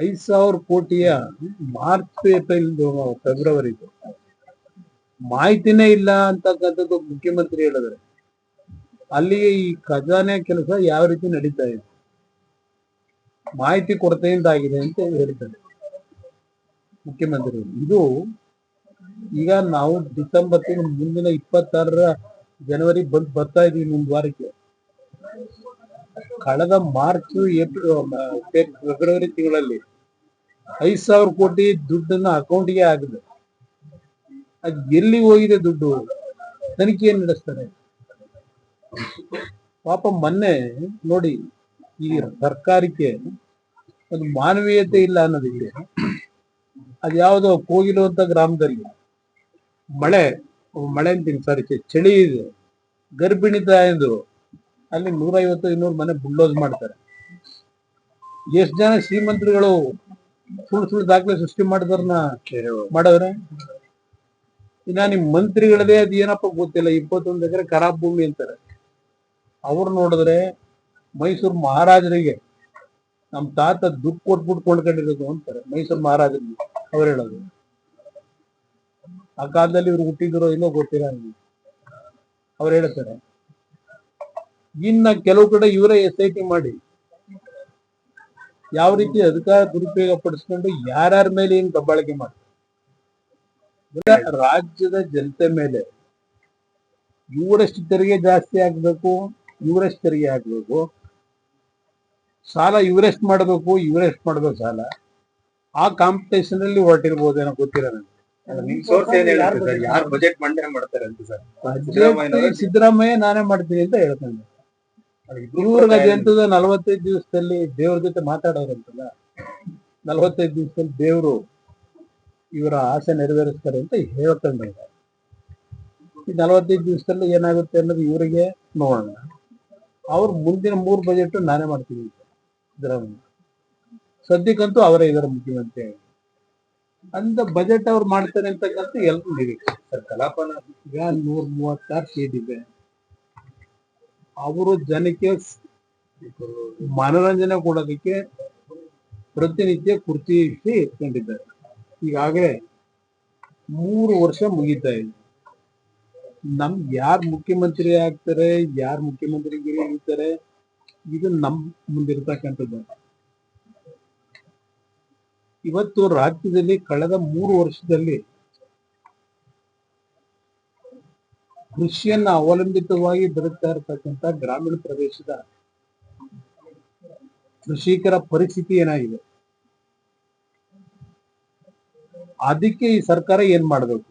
5,000 ಕೋಟಿಯ March April February ಮಾಹಿತಿನೇ ಇಲ್ಲ ಅಂತಕ್ಕಂಥದ್ದು ಮುಖ್ಯಮಂತ್ರಿ ಹೇಳಿದ್ರೆ ಅಲ್ಲಿಗೆ ಈ ಖಜಾನೆ ಕೆಲಸ ಯಾವ ರೀತಿ ನಡೀತಾ ಇದೆ, ಮಾಹಿತಿ ಕೊರತೆಯಿಂದ ಆಗಿದೆ ಅಂತ ಹೇಳ್ತಾರೆ ಮುಖ್ಯಮಂತ್ರಿ. ಇದು ಈಗ ನಾವು ಡಿಸೆಂಬರ್ ತಿಂಗಳು ಮುಂದಿನ 26ರ ಜನವರಿ ಬರ್ತಾ ಇದೀವಿ ಮುಂದ್ ವಾರಕ್ಕೆ. ಕಳೆದ ಮಾರ್ಚ್ ಏಪ್ರಿಲ್ ಫೆಬ್ರವರಿ ತಿಂಗಳಲ್ಲಿ 5,000 ಕೋಟಿ ದುಡ್ಡನ್ನ ಅಕೌಂಟ್ಗೆ ಆಗಿದೆ. ಅದು ಎಲ್ಲಿ ಹೋಗಿದೆ ದುಡ್ಡು? ತನಿಖೆ ನಡೆಸ್ತಾರೆ. ಪಾಪ ಮೊನ್ನೆ ನೋಡಿ, ಈ ಸರ್ಕಾರಕ್ಕೆ ಒಂದು ಮಾನವೀಯತೆ ಇಲ್ಲ ಅನ್ನೋದಕ್ಕೆ ಅದ್ಯಾವುದೋ ಕೋಗಿಲುವಂತ ಗ್ರಾಮದಲ್ಲಿ ಮಳೆ ಅಂತೀನಿ ಸಾರಿ ಚಳಿ ಇದೆ, ಗರ್ಭಿಣಿ ತಾಯಂದು ಅಲ್ಲಿ 150-200 ಮನೆ ಬುಲ್ಡೋಸ್ ಮಾಡ್ತಾರೆ. ಎಷ್ಟು ಜನ ಶ್ರೀಮಂತರುಗಳು ಸುಳ್ಳು ದಾಖಲೆ ಸೃಷ್ಟಿ ಮಾಡವ್ರೆ. ಇನ್ನ ನಿಮ್ ಮಂತ್ರಿಗಳದೇ ಅದ್ ಏನಪ್ಪ ಗೊತ್ತಿಲ್ಲ, 21 ಎಕರೆ ಖರಾಬ್ ಭೂಮಿ ಅಂತಾರೆ. ಅವ್ರು ನೋಡಿದ್ರೆ ಮೈಸೂರು ಮಹಾರಾಜರಿಗೆ ನಮ್ ತಾತ ದುಡ್ಡು ಕೊಟ್ಬಿಟ್ಟು ಕೊಂಡ್ಕೊಂಡಿರೋದು ಅಂತಾರೆ. ಮೈಸೂರು ಮಹಾರಾಜರಿಗೆ ಅವ್ರು ಹೇಳೋದು. ಆ ಕಾಲದಲ್ಲಿ ಇವ್ರು ಹುಟ್ಟಿದಿರೋ ಇಲ್ಲೋ ಗೊತ್ತಿಲ್ಲ, ಅವ್ರು ಹೇಳ್ತಾರೆ. ಇನ್ನ ಕೆಲವು ಕಡೆ ಇವರೇ SIT ಮಾಡಿ ಯಾವ ರೀತಿ ಅಧಿಕಾರ ದುರುಪಯೋಗ ಪಡಿಸ್ಕೊಂಡು ಯಾರ್ಯಾರ ಮೇಲೆ ಏನ್ ದಬ್ಬಾಳಿಕೆ ಮಾಡ್ತಾರೆ. ರಾಜ್ಯದ ಜನತೆ ಮೇಲೆ ಇವರಷ್ಟು ತೆರಿಗೆ ಜಾಸ್ತಿ ಆಗ್ಬೇಕು, ಇವರಷ್ಟು ತೆರಿಗೆ ಆಗ್ಬೇಕು, ಸಾಲ ಇವರೆಷ್ಟು ಮಾಡ್ಬೇಕು ಸಾಲ. ಆ ಕಾಂಪಿಟೇಷನ್ ಅಲ್ಲಿ ಹೊರಟಿರ್ಬೋದೇನೋ ಗೊತ್ತಿಲ್ಲ ನನಗೆ. ಬಜೆಟ್ ಮಂಡನೆ ಮಾಡ್ತಾರೆ ಅಂತ ಸರ್? ಸಿದ್ದರಾಮಯ್ಯ ನಾನೇ ಮಾಡ್ತೀನಿ ಅಂತ ಹೇಳ್ತಾನೆ. ಇವ್ರಿಗೆ ಅದೆಂತದ 45 ದಿವಸದಲ್ಲಿ ದೇವ್ರ ಜೊತೆ ಮಾತಾಡೋರಂತಲ್ಲ, 45 ದಿವಸದಲ್ಲಿ ದೇವ್ರು ಇವರ ಆಸೆ ನೆರವೇರಿಸ್ತಾರೆ ಅಂತ ಹೇಳ್ಕೊಂಡಿದ್ದಾರೆ. ಈ 45 ದಿವಸದಲ್ಲಿ ಏನಾಗುತ್ತೆ ಅನ್ನೋದು ಇವರಿಗೆ ನೋಡೋಣ. ಅವ್ರು ಮುಂದಿನ 3 ಬಜೆಟ್ ನಾನೇ ಮಾಡ್ತೀನಿ ಸಿದ್ದರಾಮಯ್ಯ. ಸದ್ಯಕ್ಕಂತೂ ಅವರೇ ಇದಾರೆ ಮುಖ್ಯಮಂತ್ರಿ ಅಂತ. ಬಜೆಟ್ ಅವ್ರು ಮಾಡ್ತಾರೆ ಅಂತಕ್ಕಂಥ ಎಲ್ರು ನಿರೀಕ್ಷೆ. ಕಲಾಪನ ಈಗ 136 ಸೀಟ್ ಇದೆ. ಅವರು ಜನಕ್ಕೆ ಮನೋರಂಜನೆ ಕೊಡೋದಕ್ಕೆ ಪ್ರತಿನಿತ್ಯ ಕುರ್ಚಿ ಇಟ್ಕೊಂಡಿದ್ದಾರೆ. ಈಗಾಗಲೇ 3 ವರ್ಷ ಮುಗೀತಾ ಇದೆ. ನಮ್ಗೆ ಯಾರು ಮುಖ್ಯಮಂತ್ರಿ ಆಗ್ತಾರೆ, ಯಾರು ಮುಖ್ಯಮಂತ್ರಿಗಿರಿ ಇರ್ತಾರೆ, ಇದು ನಮ್ ಮುಂದಿರ್ತಕ್ಕಂಥದ್ದು. ಇವತ್ತು ರಾಜ್ಯದಲ್ಲಿ ಕಳೆದ 3 ವರ್ಷದಲ್ಲಿ ಕೃಷಿಯನ್ನ ಅವಲಂಬಿತವಾಗಿ ಬದುಕ್ತಾ ಇರತಕ್ಕಂಥ ಗ್ರಾಮೀಣ ಪ್ರದೇಶದ ಕೃಷಿಕರ ಪರಿಸ್ಥಿತಿ ಏನಾಗಿದೆ, ಅದಕ್ಕೆ ಈ ಸರ್ಕಾರ ಏನ್ ಮಾಡ್ಬೇಕು?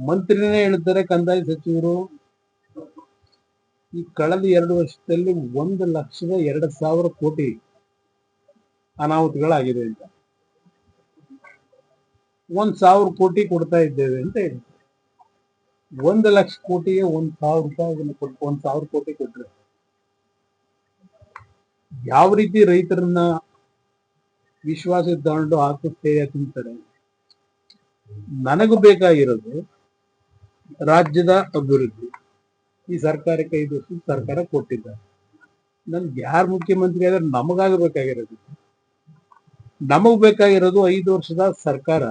ಮಂತ್ರಿನೇ ಹೇಳ್ತಾರೆ, ಕಂದಾಯ ಸಚಿವರು, ಈ ಕಳೆದ 2 ವರ್ಷದಲ್ಲಿ 1,02,000 ಕೋಟಿ ಅನಾಹುತಗಳಾಗಿದೆ ಅಂತ. 1,000 ಕೋಟಿ ಕೊಡ್ತಾ ಇದ್ದೇವೆ ಅಂತ ಹೇಳಿ 1,00,000 ಕೋಟಿಗೆ 1,000 ರೂಪಾಯಿ ಕೊಟ್ಟು 1,000 ಕೋಟಿ ಕೊಟ್ರೆ ಯಾವ ರೀತಿ ರೈತರನ್ನ ವಿಶ್ವಾಸ ತಗೊಂಡು ಆತ್ಮಸ್ಥೈರ್ಯ ತುಂಬ್ತಾರೆ? ನನಗೂ ಬೇಕಾಗಿರೋದು ರಾಜ್ಯದ ಅಭಿವೃದ್ಧಿ. ಈ ಸರ್ಕಾರಕ್ಕೆ 5 ವರ್ಷ ಸರ್ಕಾರ ಕೊಟ್ಟಿದ್ದಾರೆ. ನನ್ಗೆ ಯಾರು ಮುಖ್ಯಮಂತ್ರಿ ಆದ್ರೆ ನಮಗಾಗಬೇಕಾಗಿರೋದು, ನಮಗ್ ಬೇಕಾಗಿರೋದು 5 ವರ್ಷದ ಸರ್ಕಾರ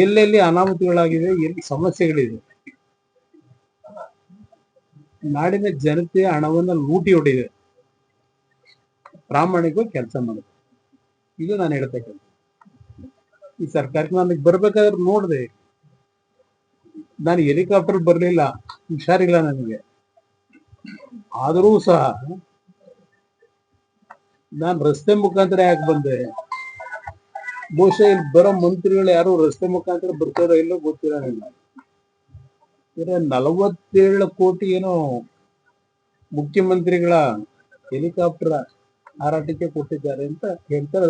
ಎಲ್ಲೆಲ್ಲಿ ಅನಾಹುತಗಳಾಗಿದೆ, ಎಲ್ಲಿ ಸಮಸ್ಯೆಗಳಿದೆ, ನಾಡಿನ ಜನತೆಯ ಹಣವನ್ನ ಲೂಟಿ ಹೊಡಿದೆ, ಪ್ರಾಮಾಣಿಕವಾಗಿ ಕೆಲಸ ಮಾಡುತ್ತೆ. ಇದು ನಾನು ಹೇಳ್ತಕ್ಕಂಥ. ಈ ಸರ್ಕಾರಕ್ಕೆ ನನಗೆ ಬರ್ಬೇಕಾದ್ರೆ ನೋಡಿದೆ, ನಾನು ಹೆಲಿಕಾಪ್ಟರ್ ಬರ್ಲಿಲ್ಲ, ಹುಷಾರಿಲ್ಲ ನನಗೆ. ಆದರೂ ಸಹ ನಾನು ರಸ್ತೆ ಮುಖಾಂತರ ಯಾಕೆ ಬಂದೆ? ಬಹುಶಃ ಇಲ್ಲಿ ಬರೋ ಮಂತ್ರಿಗಳು ಯಾರು ರಸ್ತೆ ಮುಖಾಂತರ ಬರ್ತಾರೋ ಇಲ್ಲೋ ಗೊತ್ತಿಲ್ಲ ನನಗೆ. 47 ಕೋಟಿ ಏನೋ ಮುಖ್ಯಮಂತ್ರಿಗಳ ಹೆಲಿಕಾಪ್ಟರ್ ಹಾರಾಟಕ್ಕೆ ಕೊಟ್ಟಿದ್ದಾರೆ ಅಂತ ಹೇಳ್ತಾರೆ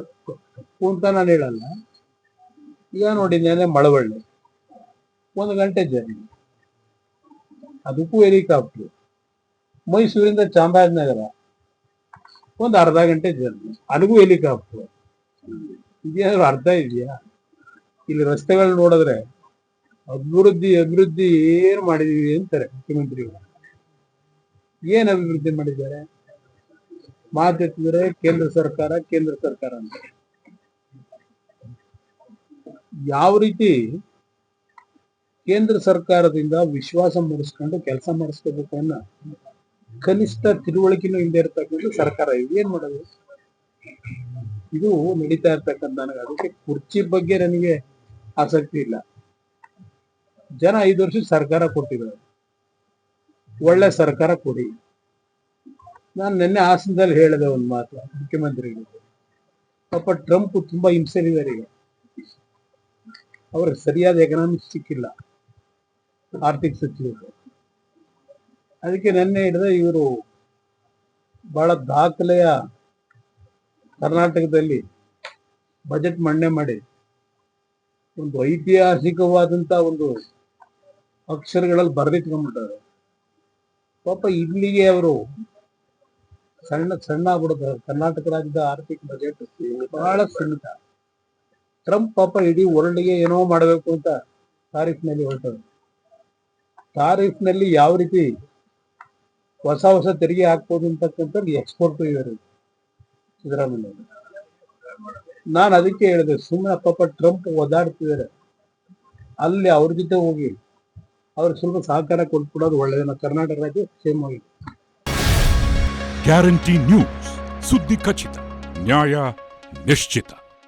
ಅಂತ ನಾನು ಹೇಳಲ್ಲ. ಈಗ ನೋಡಿ, ನೆನೆ ಮಳವಳ್ಳಿ 1 ಗಂಟೆ ಜರ್ನಿ, ಅದಕ್ಕೂ ಹೆಲಿಕಾಪ್ಟರ್. ಮೈಸೂರಿಂದ ಚಾಮರಾಜನಗರ 1 ಅರ್ಧ ಗಂಟೆ ಜರ್ನಿ, ಅದಕ್ಕೂ ಹೆಲಿಕಾಪ್ಟರ್. ಇದೇನಾದ್ರು ಅರ್ಥ ಇದೆಯಾ? ಇಲ್ಲಿ ರಸ್ತೆಗಳು ನೋಡಿದ್ರೆ ಅಭಿವೃದ್ಧಿ ಏನು ಮಾಡಿದೀವಿ ಅಂತಾರೆ ಮುಖ್ಯಮಂತ್ರಿಗಳು. ಏನ್ ಅಭಿವೃದ್ಧಿ ಮಾಡಿದ್ದಾರೆ? ಮಾತೆತ್ತಿದ್ರೆ ಕೇಂದ್ರ ಸರ್ಕಾರ ಅಂತ ಯಾವ ರೀತಿ ಕೇಂದ್ರ ಸರ್ಕಾರದಿಂದ ವಿಶ್ವಾಸ ಮೂಡಿಸ್ಕೊಂಡು ಕೆಲಸ ಮಾಡಿಸ್ಕೋಬೇಕು ಅನ್ನೋ ಕನಿಷ್ಠ ತಿಳುವಳಿಕೆನೂ ಹಿಂದೆ ಇರ್ತಕ್ಕಂಥ ಸರ್ಕಾರ ಏನ್ ಮಾಡೋದು? ಇದು ನಡೀತಾ ಇರ್ತಕ್ಕಂಥ ನನಗೆ ಅದಕ್ಕೆ ಕುರ್ಚಿ ಬಗ್ಗೆ ನನಗೆ ಆಸಕ್ತಿ ಇಲ್ಲ. ಜನ 5 ವರ್ಷ ಸರ್ಕಾರ ಕೊಟ್ಟಿದ್ದಾರೆ, ಒಳ್ಳೆ ಸರ್ಕಾರ ಕೊಡಿ. ನಾನು ನಿನ್ನೆ ಹಾಸನದಲ್ಲಿ ಹೇಳಿದೆ ಒಂದು ಮಾತು ಮುಖ್ಯಮಂತ್ರಿಗಳು. ಪಾಪ ಟ್ರಂಪ್ ತುಂಬಾ ಹಿಂಸೆಲಿದ್ದಾರೆ ಈಗ, ಅವ್ರಿಗೆ ಸರಿಯಾದ ಎಕನಾಮಿಕ್ಸ್ ಸಿಕ್ಕಿಲ್ಲ ಆರ್ಥಿಕ ಸಚಿವರು. ಅದಕ್ಕೆ ನೆನ್ನೆ ಹಿಡಿದ ಇವರು ಬಹಳ ದಾಖಲೆಯ ಕರ್ನಾಟಕದಲ್ಲಿ ಬಜೆಟ್ ಮಂಡನೆ ಮಾಡಿ ಒಂದು ಐತಿಹಾಸಿಕವಾದಂತ ಒಂದು ಅಕ್ಷರಗಳಲ್ಲಿ ಬರೆದಿಟ್ಕೊಂಡ್ಬಿಟ್ಟಾರೆ. ಪಾಪ ಇಲ್ಲಿಗೆ ಅವರು ಸಣ್ಣ ಆಗ್ಬಿಡುತ್ತೆ. ಕರ್ನಾಟಕ ರಾಜ್ಯದ ಆರ್ಥಿಕ ಬಜೆಟ್ ಬಹಳ ಸೀಮಿತ. ಟ್ರಂಪ್ ಪಾಪ ಇಡೀ ವರ್ಲ್ಡ್ಗೆ ಏನೋ ಮಾಡಬೇಕು ಅಂತ ತಾರೀಫ್ನಲ್ಲಿ ಹೊರಟರು. ತಾರೀಫ್ನಲ್ಲಿ ಯಾವ ರೀತಿ ಹೊಸ ತೆರಿಗೆ ಹಾಕ್ಬೋದು ಅಂತಕ್ಕಂಥದ್ದು ಎಕ್ಸ್ಪೋರ್ಟ್ ಇವರು ಸಿದ್ದರಾಮಯ್ಯ. ನಾನು ಅದಕ್ಕೆ ಹೇಳಿದೆ, ಸುಮ್ಮನೆ ಪಾಪ ಟ್ರಂಪ್ ಒದಾಡ್ತಿದ್ದಾರೆ, ಅಲ್ಲಿ ಅವ್ರ ಜೊತೆ ಹೋಗಿ ಅವ್ರಿಗೆ ಸ್ವಲ್ಪ ಸಹಕಾರ ಕೊಟ್ಬಿಡೋದು ಒಳ್ಳೆಯದನ್ನ. ಕರ್ನಾಟಕ ರಾಜ್ಯ ಕ್ಷೇಮವಾಗಿ. ಗ್ಯಾರಂಟಿ ನ್ಯೂಸ್, ಸುದ್ದಿ ಖಚಿತ, ನ್ಯಾಯ ನಿಶ್ಚಿತ.